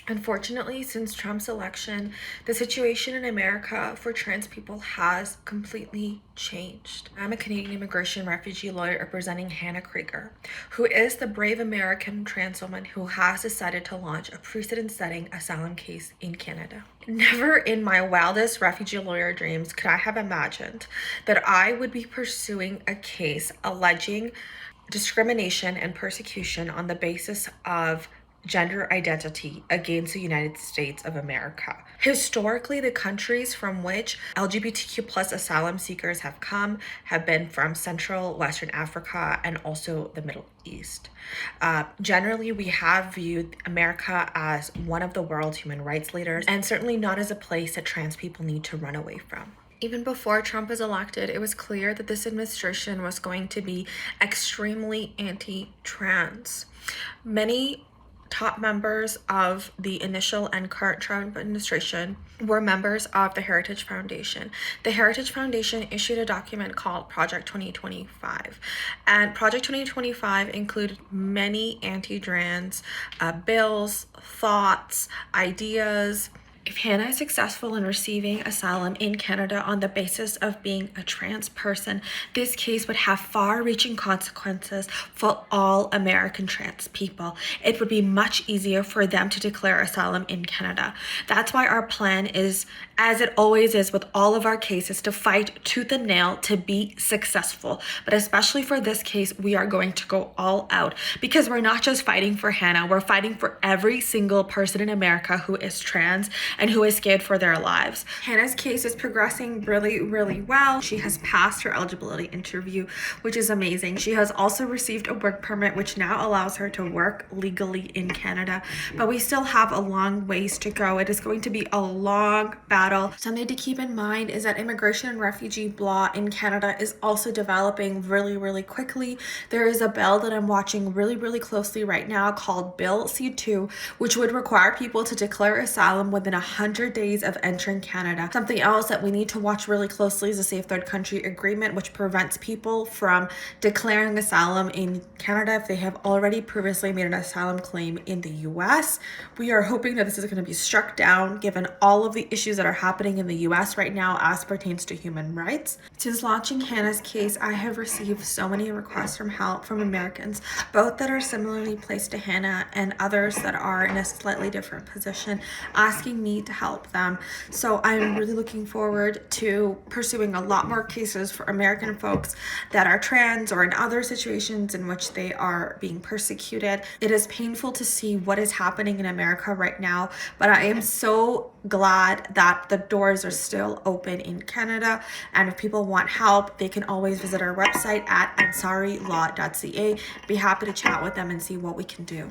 Unfortunately, since Trump's election, the situation in America for trans people has completely changed. I'm a Canadian immigration refugee lawyer representing Hannah Krieger, who is the brave American trans woman who has decided to launch a precedent-setting asylum case in Canada. Never in my wildest refugee lawyer dreams could I have imagined that I would be pursuing a case alleging discrimination and persecution on the basis of gender identity against the United States of America. Historically, the countries from which LGBTQ plus asylum seekers have come have been from Central, Western Africa, and also the Middle East. Generally, we have viewed America as one of the world's human rights leaders, and certainly not as a place that trans people need to run away from. Even before Trump was elected, it was clear that this administration was going to be extremely anti-trans. Many top members of the initial and current Trump administration were members of the Heritage Foundation. The Heritage Foundation issued a document called Project 2025, and Project 2025 included many anti-trans bills, thoughts, ideas. If Hannah is successful in receiving asylum in Canada on the basis of being a trans person, this case would have far-reaching consequences for all American trans people. It would be much easier for them to declare asylum in Canada. That's why our plan is, as it always is with all of our cases, to fight tooth and nail to be successful. But especially for this case, we are going to go all out, because we're not just fighting for Hannah, we're fighting for every single person in America who is trans and who is scared for their lives. Hannah's case is progressing really, really well. She has passed her eligibility interview, which is amazing. She has also received a work permit, which now allows her to work legally in Canada. But we still have a long ways to go. It is going to be a long battle. Something to keep in mind is that immigration and refugee law in Canada is also developing really, really quickly. There is a bill that I'm watching really, really closely right now called Bill C2, which would require people to declare asylum within 100 days of entering Canada. Something else that we need to watch really closely is the Safe Third Country Agreement, which prevents people from declaring asylum in Canada if they have already previously made an asylum claim in the US. We are hoping that this is going to be struck down given all of the issues that are happening in the US right now as pertains to human rights. Since launching Hannah's case, I have received so many requests from help from Americans, both that are similarly placed to Hannah and others that are in a slightly different position, asking me to help them. So I'm really looking forward to pursuing a lot more cases for American folks that are trans or in other situations in which they are being persecuted. It is painful to see what is happening in America right now, but I am so glad that the doors are still open in Canada, and if people want help, they can always visit our website at ansarilaw.ca. Be happy to chat with them and see what we can do.